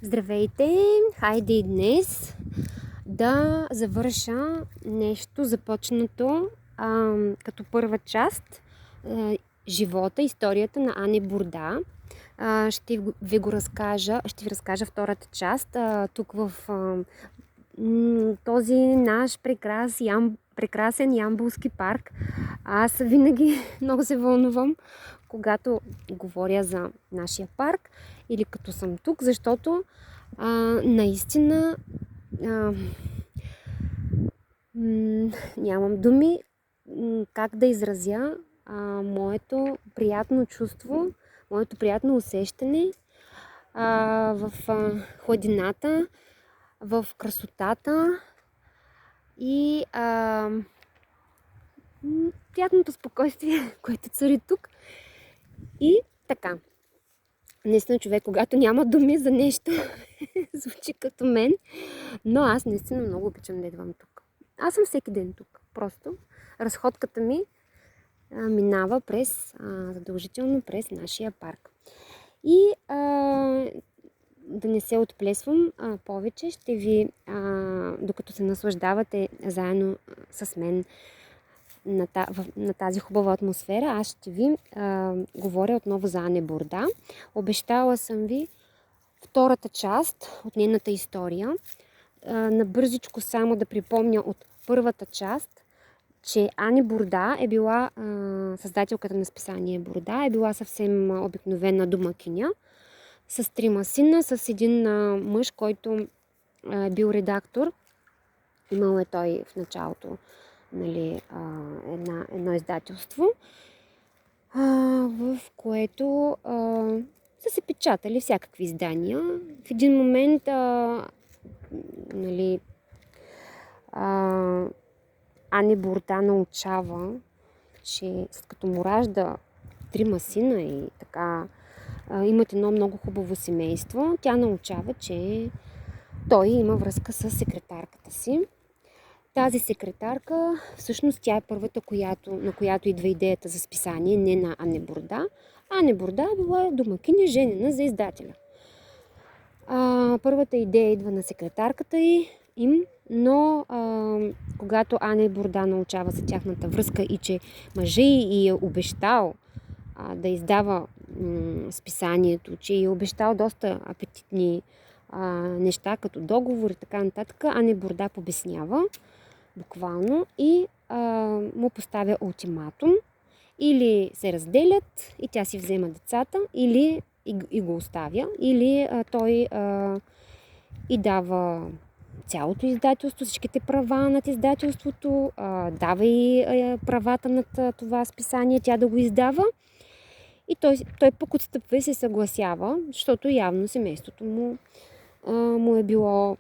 Здравейте! Хайде и днес да завърша нещо започнато като първа част живота, историята на Ани Бурда. Ще ви разкажа втората част тук в този наш прекрасен Ямболски парк. Аз винаги много се вълнувам, когато говоря за нашия парк или като съм тук, защото наистина нямам думи как да изразя моето приятно чувство, моето приятно усещане в хладината, в красотата и приятното спокойствие, което цари тук. И така. Наистина човек, когато няма думи за нещо, звучи като мен, но аз наистина много обичам да идвам тук. Аз съм всеки ден тук. Просто разходката ми минава задължително през нашия парк. И да не се отплесвам повече, ще ви, докато се наслаждавате заедно с мен на тази хубава атмосфера, аз ще ви говоря отново за Ани Бурда. Обещала съм ви втората част от нейната история. Набързичко само да припомня от първата част, че Ани Бурда е била създателката на списание Бурда, е била съвсем обикновена домакиня, с 3 сина, с един мъж, който е бил редактор. Имал е той в началото едно издателство, в което са се печатали всякакви издания. В един момент Ани Бурда научава, че след като му ражда 3 сина и така имат едно много хубаво семейство, тя научава, че той има връзка с секретарката си. Тази секретарка, всъщност тя е първата, на която идва идеята за списание, не на Ани Бурда. Ани Бурда била домакиня, женена за издателя. Първата идея идва на секретарката им, но когато Ани Бурда научава за тяхната връзка и че мъжът ѝ е обещал да издава списанието, че ѝ е обещал доста апетитни неща, като договор и така нататък, Ани Бурда побеснява буквално и му поставя ултиматум. Или се разделят и тя си взема децата, или и го оставя, или той и дава цялото издателство, всичките права над издателството, дава и правата над това списание, тя да го издава. И той пък отстъпва и се съгласява, защото явно семейството му е било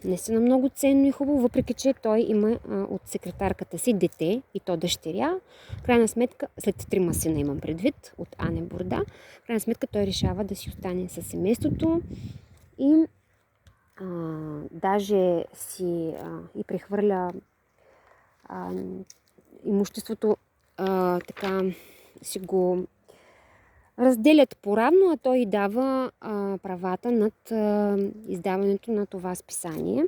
наистина много ценно и хубаво, въпреки че той има от секретарката си дете, и то дъщеря. В крайна сметка, след 3 сина имам предвид, от Ани Бурда, в крайна сметка той решава да си остане със семейството и даже си и прехвърля имуществото, така си го разделят поравно, а той дава правата над издаването на това списание.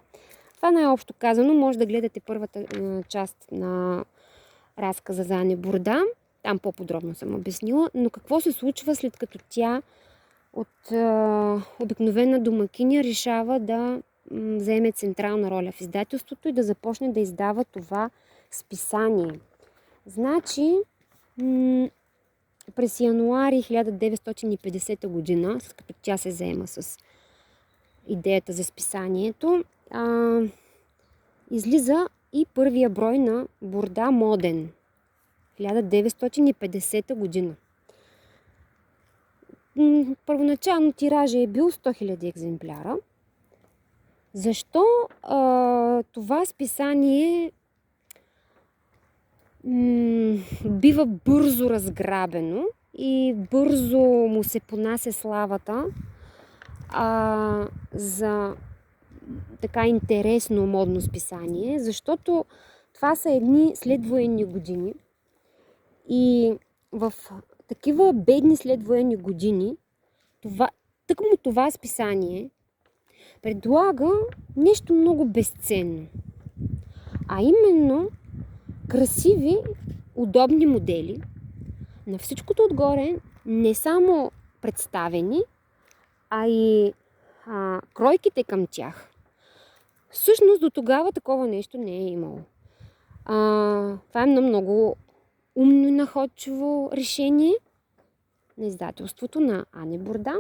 Това най-общо казано, може да гледате първата част на разказа за Ани Бурда. Там по-подробно съм обяснила. Но какво се случва след като тя от обикновена домакиня решава да вземе централна роля в издателството и да започне да издава това списание? Значи, през януари 1950 година, след като тя се заема с идеята за списанието, излиза и първия брой на Бурда моден. 1950 година. Първоначално тиража е бил 100 000 екземпляра. Защо това списание бива бързо разграбено и бързо му се понася славата за така интересно модно списание? Защото това са едни следвоенни години и в такива бедни следвоенни години тъкмо това списание предлага нещо много безценно. А именно красиви, удобни модели, на всичкото отгоре не само представени, а и кройките към тях. Всъщност до тогава такова нещо не е имало. Това е много умно и находчиво решение на издателството на Ани Бурда.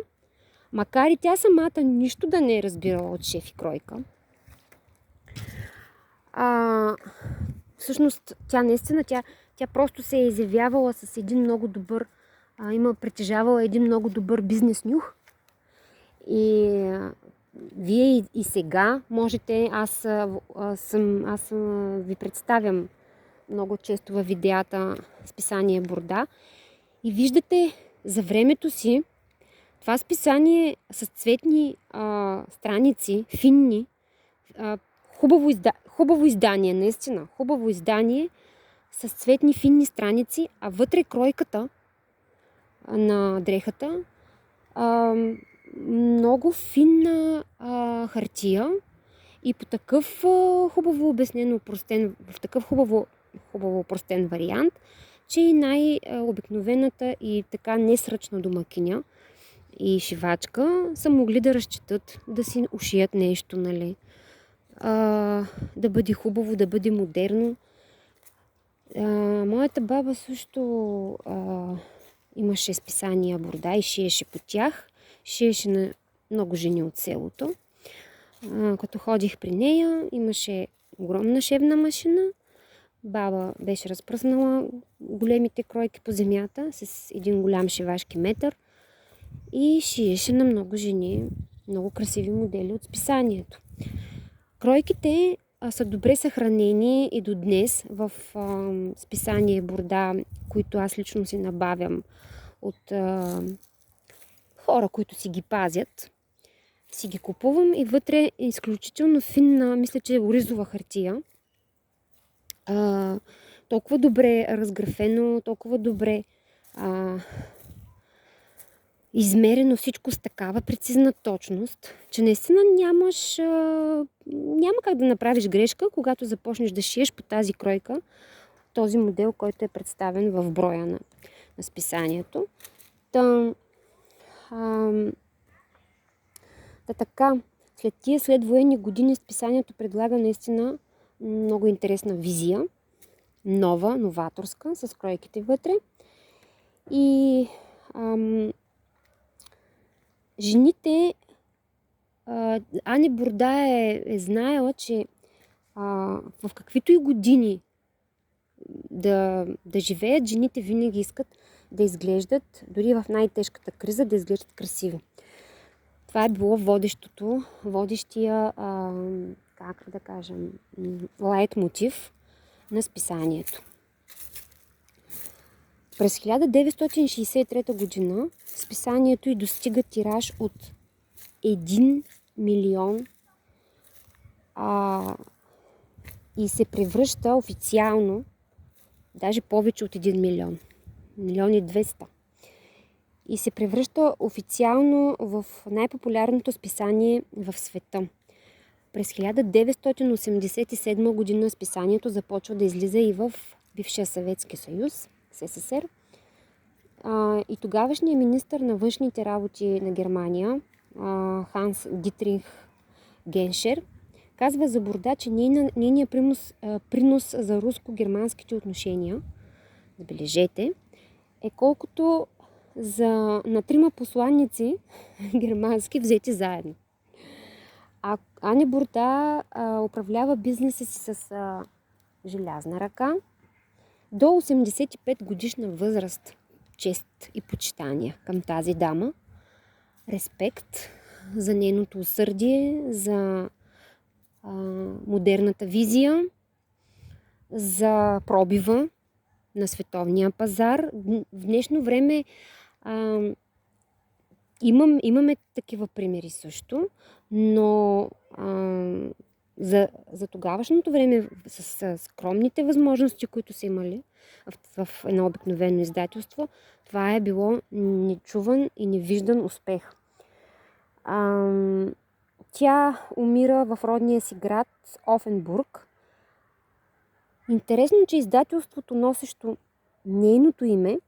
Макар и тя самата нищо да не е разбирала от шеф и кройка. Всъщност тя наистина, тя просто се е изявявала с един много добър, притежавала един много добър бизнес нюх. И вие и сега можете, аз ви представям много често във видеята списание Бурда и виждате за времето си това списание с цветни страници, финни, хубаво издание, наистина, хубаво издание с цветни финни страници, а вътре кройката на дрехата много финна хартия и по такъв хубаво обяснено, в такъв хубаво простен вариант, че и най-обикновената и така несръчна домакиня и шивачка са могли да разчитат, да си ушият нещо, нали? Да бъде хубаво, да бъде модерно. Моята баба също имаше списания Бурда и шиеше по тях. Шиеше на много жени от селото. Като ходих при нея, имаше огромна шевна машина. Баба беше разпръснала големите кройки по земята с един голям шивашки метър и шиеше на много жени, много красиви модели от списанието. Кройките са добре съхранени и до днес в списание Бурда, които аз лично си набавям от хора, които си ги пазят. Си ги купувам и вътре е изключително финна, мисля, че е оризова хартия. Толкова добре разграфено, толкова добре измерено всичко с такава прецизна точност, че наистина няма как да направиш грешка, когато започнеш да шиеш по тази кройка, този модел, който е представен в броя на списанието. Така, след тия следвоенни години списанието предлага наистина много интересна визия, нова, новаторска, с кройките вътре. И жените, Ани Бурда е знаела, че в каквито и години да живеят, жените винаги искат да изглеждат, дори в най-тежката криза, да изглеждат красиви. Това е било водещия, как да кажем, лайт мотив на списанието. През 1963 година списанието й достига тираж от 1 милион и се превръща официално, даже повече от 1 милион, 1,2 милиона. И се превръща официално в най-популярното списание в света. През 1987 година списанието започва да излиза и в бившия Съветски съюз, СССР. И тогавашният министър на външните работи на Германия, Ханс Дитрих Геншер, казва за Бурда, че нейният принос за руско-германските отношения, забележете, е колкото на 3 посланници германски взети заедно. Ани Бурда управлява бизнеса си с желязна ръка до 85 годишна възраст. Чест и почитание към тази дама. Респект за нейното усърдие, за модерната визия, за пробива на световния пазар. В днешно време имаме такива примери също, но за тогавашното време с скромните възможности, които са имали в едно обикновено издателство, това е било нечуван и невиждан успех. Тя умира в родния си град Офенбург. Интересно, че издателството носещо нейното име,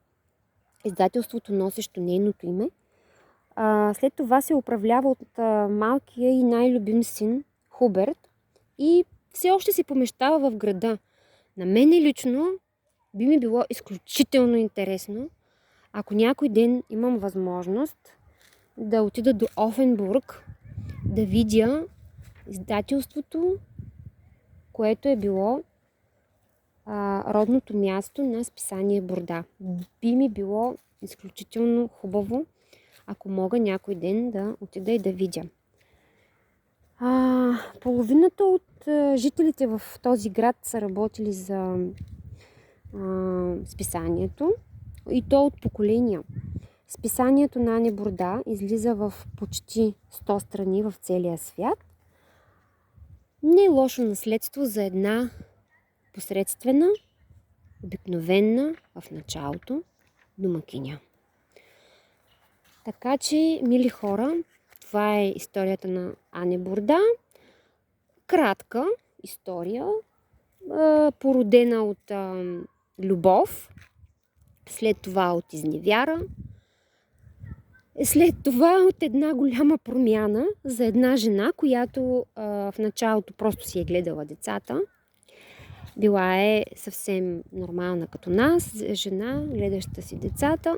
след това се управлява от малкия и най-любим син Хуберт и все още се помещава в града. На мене лично би ми било изключително интересно, ако някой ден имам възможност да отида до Офенбург, да видя издателството, което е било родното място на списание Бурда. Би ми било изключително хубаво, ако мога някой ден да отида и да видя. Половината от жителите в този град са работили за списанието и то от поколения. Списанието на Ане Бурда излиза в почти 100 страни в целия свят. Не е лошо наследство за една посредствена, обикновена в началото домакиня. Така че, мили хора, това е историята на Ане Бурда. Кратка история, породена от любов, след това от изневяра, след това от една голяма промяна за една жена, която в началото просто си е гледала децата. Била е съвсем нормална като нас, жена, гледаща си децата.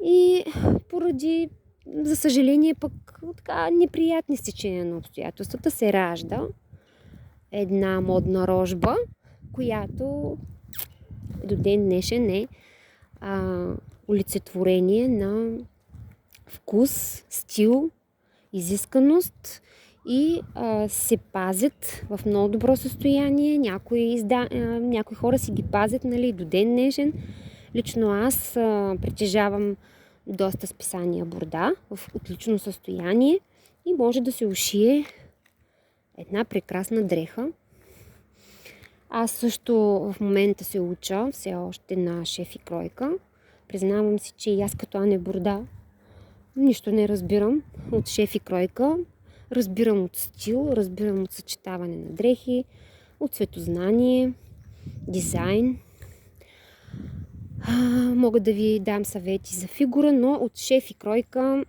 И поради, за съжаление, пък така неприятни стечения на обстоятелствата се ражда една модна рожба, която до ден днешен е олицетворение на вкус, стил, изисканост и се пазят в много добро състояние. Някои хора си ги пазят до ден днешен. Лично аз притежавам доста списания Бурда в отлично състояние и може да се ушие една прекрасна дреха. Аз също в момента се уча все още на шеф и кройка. Признавам си, че и аз като Ане Бурда нищо не разбирам от шеф и кройка. Разбирам от стил, разбирам от съчетаване на дрехи, от светознание, дизайн. Мога да ви дам съвети за фигура, но от шеф и кройка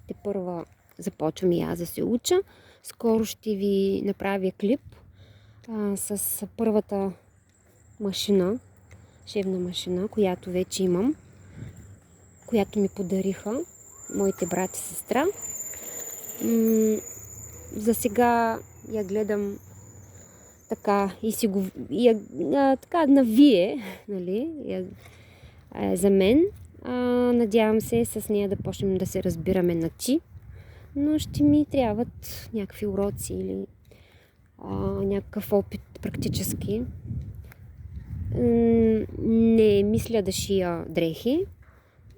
тепърва започвам и аз да се уча. Скоро ще ви направя клип с първата машина, шевна машина, която вече имам, която ми подариха моите брат и сестра. За сега я гледам така и си го така навие, нали, за мен. Надявам се с нея да почнем да се разбираме на ти, но ще ми трябват някакви уроци или някакъв опит практически. Не мисля да шия дрехи,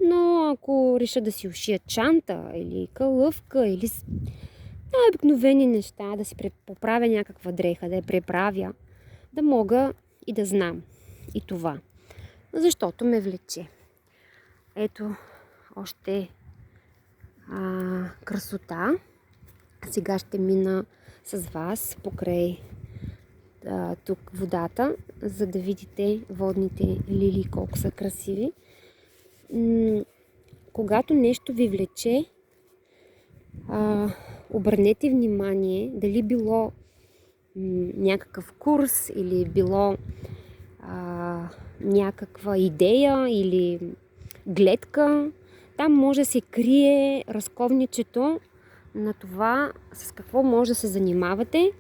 но ако реша да си ушия чанта или калъвка или обикновени неща, да си поправя някаква дреха, да я преправя, да мога и да знам и това. Защото ме влече. Ето още красота. Сега ще мина с вас покрай тук водата, за да видите водните лилии колко са красиви. Когато нещо ви влече, обърнете внимание дали било някакъв курс или било някаква идея или гледка. Там може да се крие разковничето на това с какво може да се занимавате,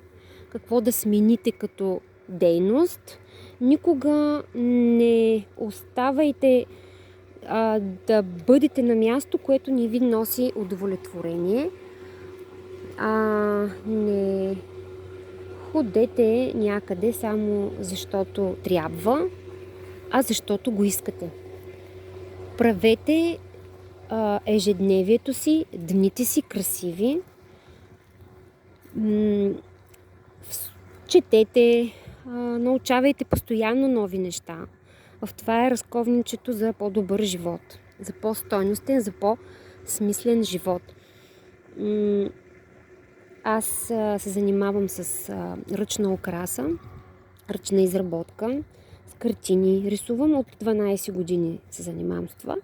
какво да смените като дейност. Никога не оставайте да бъдете на място, което не ви носи удовлетворение. Не ходете някъде само защото трябва, а защото го искате. Правете ежедневието си, дните си красиви. Четете, научавайте постоянно нови неща. В това е разковничето за по-добър живот, за по-стойностен, за по-смислен живот. Аз се занимавам с ръчна украса, ръчна изработка, с картини. Рисувам от 12 години се занимавам с това.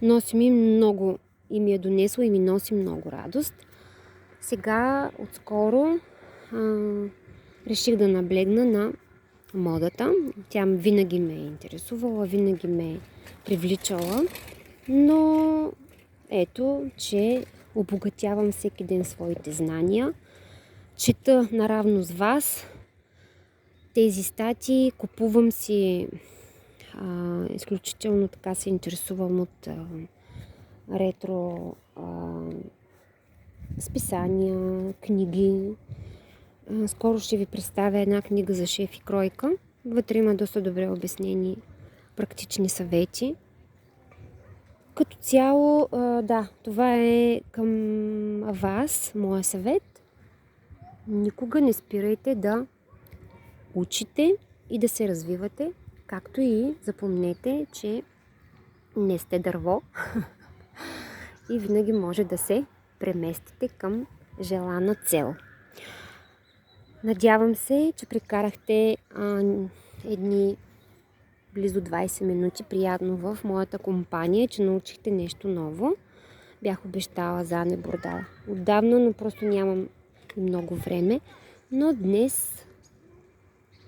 Носи ми много и ми е донесло и ми носи много радост. Сега, отскоро, реших да наблегна на модата. Тя винаги ме е интересувала, винаги ме е привличала, но ето, че обогатявам всеки ден своите знания. Чета наравно с вас тези статии, купувам си, изключително така се интересувам от ретро списания, книги. Скоро ще ви представя една книга за шеф и кройка. Вътре има доста добре обяснени практични съвети. Като цяло, да, това е към вас, моя съвет. Никога не спирайте да учите и да се развивате, както и запомнете, че не сте дърво и винаги може да се преместите към желана цел. Надявам се, че прекарахте едни близо 20 минути приятно в моята компания, че научихте нещо ново. Бях обещала за Ане Бурда отдавна, но просто нямам много време. Но днес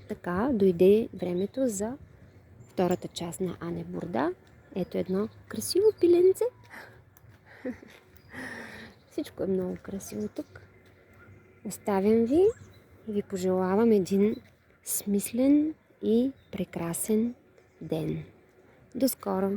така дойде времето за втората част на Ане Бурда. Ето едно красиво пиленце. Всичко е много красиво тук. Оставям ви и ви пожелавам един смислен и прекрасен ден. До скоро!